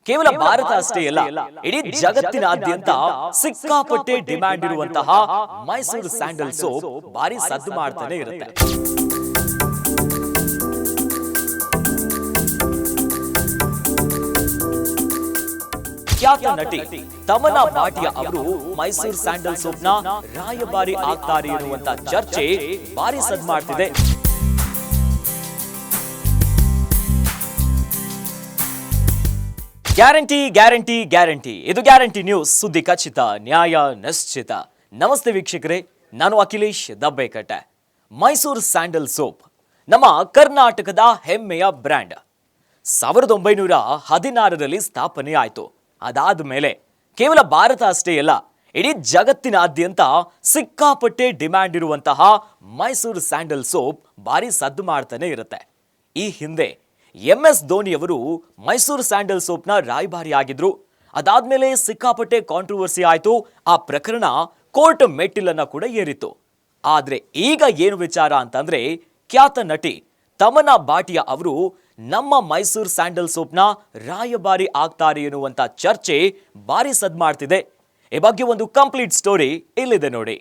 ಕೇವಲ ಭಾರತ ಅಷ್ಟೇ ಅಲ್ಲ, ಇಡೀ ಜಗತ್ತಿನಾದ್ಯಂತ ಸಿಕ್ಕಾಪಟ್ಟೆ ಡಿಮ್ಯಾಂಡ್ ಇರುವಂತಹ ಮೈಸೂರು ಸ್ಯಾಂಡಲ್ ಸೋಪ್ ಭಾರಿ ಸದ್ದು ಮಾಡ್ತಾನೆ ಇರುತ್ತೆ. ಖ್ಯಾತ ನಟಿ ತಮನ್ನಾ ಭಾಟಿಯಾ ಅವರು ಮೈಸೂರು ಸ್ಯಾಂಡಲ್ ಸೋಪ್ ನ ರಾಯಭಾರಿ ಆಗ್ತಾರೆ ಎನ್ನುವಂತ ಚರ್ಚೆ ಭಾರಿ ಸದ್ದು ಮಾಡ್ತಿದೆ. ಗ್ಯಾರಂಟಿ ಗ್ಯಾರಂಟಿ ಗ್ಯಾರಂಟಿ, ಇದು ಗ್ಯಾರಂಟಿ ನ್ಯೂಸ್, ಸುದ್ದಿ ಖಚಿತ, ನ್ಯಾಯ ನಿಶ್ಚಿತ. ನಮಸ್ತೆ ವೀಕ್ಷಕರೇ, ನಾನು ಅಖಿಲೇಶ್ ದಬ್ಬೆಕಟ್ಟೆ. ಮೈಸೂರು ಸ್ಯಾಂಡಲ್ ಸೋಪ್ ನಮ್ಮ ಕರ್ನಾಟಕದ ಹೆಮ್ಮೆಯ ಬ್ರ್ಯಾಂಡ್. 1916ರಲ್ಲಿ ಸ್ಥಾಪನೆ ಆಯಿತು. ಅದಾದ ಮೇಲೆ ಕೇವಲ ಭಾರತ ಅಷ್ಟೇ ಅಲ್ಲ, ಇಡೀ ಜಗತ್ತಿನಾದ್ಯಂತ ಸಿಕ್ಕಾಪಟ್ಟೆ ಡಿಮ್ಯಾಂಡ್ ಇರುವಂತಹ ಮೈಸೂರು ಸ್ಯಾಂಡಲ್ ಸೋಪ್ ಭಾರಿ ಸದ್ದು ಮಾಡ್ತಾನೆ ಇರುತ್ತೆ. ಈ ಹಿಂದೆ MS ಧೋನಿಯವರು ಮೈಸೂರು ಸ್ಯಾಂಡಲ್ ಸೋಪ್ನ ರಾಯಭಾರಿ ಆಗಿದ್ರು. ಅದಾದ್ಮೇಲೆ ಸಿಕ್ಕಾಪಟ್ಟೆ ಕಾಂಟ್ರವರ್ಸಿ ಆಯಿತು. ಆ ಪ್ರಕರಣ ಕೋರ್ಟ್ ಮೆಟ್ಟಿಲನ್ನ ಕೂಡ ಏರಿತ್ತು. ಆದ್ರೆ ಈಗ ಏನು ವಿಚಾರ ಅಂತಂದ್ರೆ, ಖ್ಯಾತ ನಟಿ ತಮನ್ನಾ ಭಾಟಿಯಾ ಅವರು ನಮ್ಮ ಮೈಸೂರು ಸ್ಯಾಂಡಲ್ ಸೋಪ್ನ ರಾಯಭಾರಿ ಆಗ್ತಾರೆ ಎನ್ನುವಂತ ಚರ್ಚೆ ಭಾರಿ ಸದ್ದು ಮಾಡ್ತಿದೆ. ಈ ಬಗ್ಗೆ ಒಂದು ಕಂಪ್ಲೀಟ್ ಸ್ಟೋರಿ ಇಲ್ಲಿದೆ ನೋಡಿ.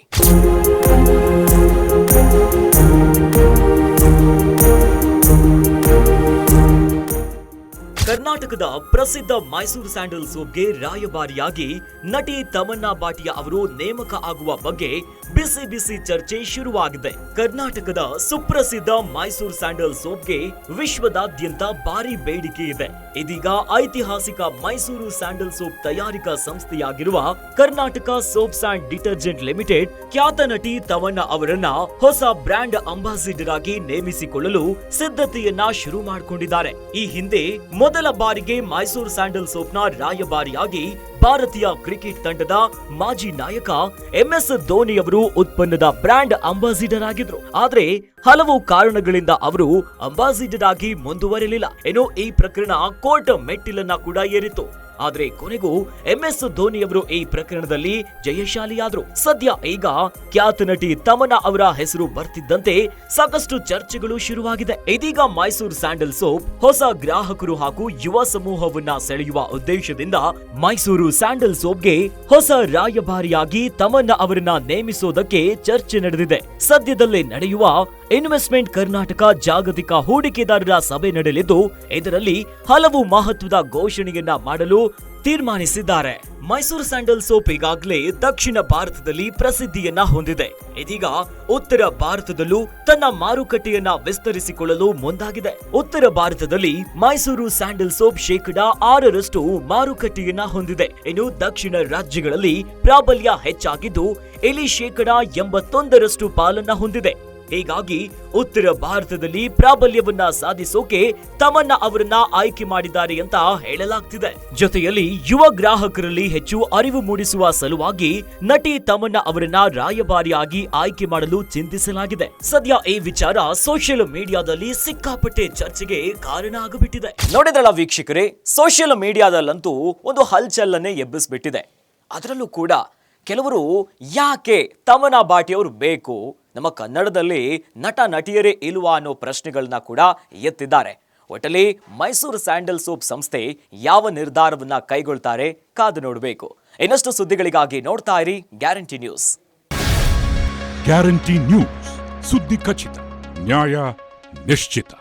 ಕರ್ನಾಟಕದ ಪ್ರಸಿದ್ಧ ಮೈಸೂರು ಸ್ಯಾಂಡಲ್ ಸೋಪ್ಗೆ ರಾಯಭಾರಿಯಾಗಿ ನಟಿ ತಮನ್ನಾ ಭಾಟಿಯಾ ಅವರು ನೇಮಕ ಆಗುವ ಬಗ್ಗೆ ಬಿಸಿ ಬಿಸಿ ಚರ್ಚೆ ಶುರುವಾಗಿದೆ. ಕರ್ನಾಟಕದ ಸುಪ್ರಸಿದ್ಧ ಮೈಸೂರು ಸ್ಯಾಂಡಲ್ ಸೋಪ್ಗೆ ವಿಶ್ವದಾದ್ಯಂತ ಭಾರಿ ಬೇಡಿಕೆ ಇದೆ. ಇದೀಗ ಐತಿಹಾಸಿಕ ಮೈಸೂರು ಸ್ಯಾಂಡಲ್ ಸೋಪ್ ತಯಾರಿಕಾ ಸಂಸ್ಥೆಯಾಗಿರುವ Karnataka soaps and detergent limited ಖ್ಯಾತ ನಟಿ ತಮನ್ನಾ ಅವರನ್ನ ಹೊಸ ಬ್ರ್ಯಾಂಡ್ ಅಂಬಾಸಿಡರ್ ಆಗಿ ನೇಮಿಸಿಕೊಳ್ಳಲು ಸಿದ್ಧತೆಯನ್ನ ಶುರು ಮಾಡಿಕೊಂಡಿದ್ದಾರೆ. ಈ ಹಿಂದೆ ಮೊದಲ ಬಾರಿಗೆ ಮೈಸೂರು ಸ್ಯಾಂಡಲ್ ಸೋಪ್ನ ರಾಯಭಾರಿಯಾಗಿ ಭಾರತೀಯ ಕ್ರಿಕೆಟ್ ತಂಡದ ಮಾಜಿ ನಾಯಕ MS ಧೋನಿ ಅವರು ಉತ್ಪನ್ನದ ಬ್ರ್ಯಾಂಡ್ ಅಂಬಾಸಿಡರ್ ಆಗಿದ್ರು. ಆದ್ರೆ ಹಲವು ಕಾರಣಗಳಿಂದ ಅವರು ಅಂಬಾಸಿಡರ್ ಆಗಿ ಮುಂದುವರಿಲಿಲ್ಲ. ಏನೋ ಈ ಪ್ರಕರಣ ಕೋರ್ಟ್ ಮೆಟ್ಟಿಲನ್ನ ಕೂಡ ಏರಿತು. ಆದ್ರೆ ಕೊನೆಗೂ MS ಧೋನಿಯವರು ಈ ಪ್ರಕರಣದಲ್ಲಿ ಜಯಶಾಲಿಯಾದ್ರು. ಸದ್ಯ ಈಗ ಖ್ಯಾತ ನಟಿ ತಮನ್ನಾ ಅವರ ಹೆಸರು ಬರ್ತಿದ್ದಂತೆ ಸಾಕಷ್ಟು ಚರ್ಚೆಗಳು ಶುರುವಾಗಿದೆ. ಇದೀಗ ಮೈಸೂರು ಸ್ಯಾಂಡಲ್ ಸೋಪ್ ಹೊಸ ಗ್ರಾಹಕರು ಹಾಗೂ ಯುವ ಸಮೂಹವನ್ನ ಸೆಳೆಯುವ ಉದ್ದೇಶದಿಂದ ಮೈಸೂರು ಸ್ಯಾಂಡಲ್ ಸೋಪ್ಗೆ ಹೊಸ ರಾಯಭಾರಿಯಾಗಿ ತಮನ್ನಾ ಅವರನ್ನ ನೇಮಿಸೋದಕ್ಕೆ ಚರ್ಚೆ ನಡೆದಿದೆ. ಸದ್ಯದಲ್ಲೇ ನಡೆಯುವ ಇನ್ವೆಸ್ಟ್ಮೆಂಟ್ ಕರ್ನಾಟಕ ಜಾಗತಿಕ ಹೂಡಿಕೆದಾರರ ಸಭೆ ನಡೆಯಲಿದ್ದು, ಇದರಲ್ಲಿ ಹಲವು ಮಹತ್ವದ ಘೋಷಣೆಯನ್ನ ಮಾಡಲು ತೀರ್ಮಾನಿಸಿದ್ದಾರೆ. ಮೈಸೂರು ಸ್ಯಾಂಡಲ್ ಸೋಪ್ ಈಗಾಗಲೇ ದಕ್ಷಿಣ ಭಾರತದಲ್ಲಿ ಪ್ರಸಿದ್ಧಿಯನ್ನ ಹೊಂದಿದೆ. ಇದೀಗ ಉತ್ತರ ಭಾರತದಲ್ಲೂ ತನ್ನ ಮಾರುಕಟ್ಟೆಯನ್ನ ವಿಸ್ತರಿಸಿಕೊಳ್ಳಲು ಮುಂದಾಗಿದೆ. ಉತ್ತರ ಭಾರತದಲ್ಲಿ ಮೈಸೂರು ಸ್ಯಾಂಡಲ್ ಸೋಪ್ 6% ಮಾರುಕಟ್ಟೆಯನ್ನ ಹೊಂದಿದೆ. ಇನ್ನು ದಕ್ಷಿಣ ರಾಜ್ಯಗಳಲ್ಲಿ ಪ್ರಾಬಲ್ಯ ಹೆಚ್ಚಾಗಿದ್ದು, ಇಲ್ಲಿ 81% ಪಾಲನ್ನ ಹೊಂದಿದೆ. ಹೀಗಾಗಿ ಉತ್ತರ ಭಾರತದಲ್ಲಿ ಪ್ರಾಬಲ್ಯವನ್ನ ಸಾಧಿಸೋಕೆ ತಮನ್ನಾ ಅವರನ್ನ ಆಯ್ಕೆ ಮಾಡಿದ್ದಾರೆ ಅಂತ ಹೇಳಲಾಗ್ತಿದೆ. ಜೊತೆಯಲ್ಲಿ ಯುವ ಗ್ರಾಹಕರಲ್ಲಿ ಹೆಚ್ಚು ಅರಿವು ಮೂಡಿಸುವ ಸಲುವಾಗಿ ನಟಿ ತಮನ್ನಾ ಅವರನ್ನ ರಾಯಭಾರಿಯಾಗಿ ಆಯ್ಕೆ ಮಾಡಲು ಚಿಂತಿಸಲಾಗಿದೆ. ಸದ್ಯ ಈ ವಿಚಾರ ಸೋಷಿಯಲ್ ಮೀಡಿಯಾದಲ್ಲಿ ಸಿಕ್ಕಾಪಟ್ಟೆ ಚರ್ಚೆಗೆ ಕಾರಣ ಆಗಿಬಿಟ್ಟಿದೆ. ನೋಡಿದ್ರಲ್ಲ ವೀಕ್ಷಕರೇ, ಸೋಷಿಯಲ್ ಮೀಡಿಯಾದಲ್ಲಂತೂ ಒಂದು ಹಲ್ಚಲ್ಲನ್ನೇ ಎಬ್ಬಿಸ್ಬಿಟ್ಟಿದೆ. ಅದರಲ್ಲೂ ಕೂಡ ಕೆಲವರು ಯಾಕೆ ತಮನ್ನಾ ಭಾಟಿಯವರು ಬೇಕು, ನಮ್ಮ ಕನ್ನಡದಲ್ಲಿ ನಟ ನಟಿಯರೇ ಇಲ್ವಾ ಅನ್ನೋ ಪ್ರಶ್ನೆಗಳನ್ನ ಕೂಡ ಎತ್ತಿದ್ದಾರೆ. ಒಟ್ಟಲ್ಲಿ ಮೈಸೂರು ಸ್ಯಾಂಡಲ್ ಸೋಪ್ ಸಂಸ್ಥೆ ಯಾವ ನಿರ್ಧಾರವನ್ನ ಕೈಗೊಳ್ತಾರೆ ಕಾದು ನೋಡಬೇಕು. ಇನ್ನಷ್ಟು ಸುದ್ದಿಗಳಿಗಾಗಿ ನೋಡ್ತಾ ಇರಿ ಗ್ಯಾರಂಟಿ ನ್ಯೂಸ್. ಗ್ಯಾರಂಟಿ ನ್ಯೂಸ್, ಸುದ್ದಿ ಖಚಿತ, ನ್ಯಾಯ ನಿಶ್ಚಿತ.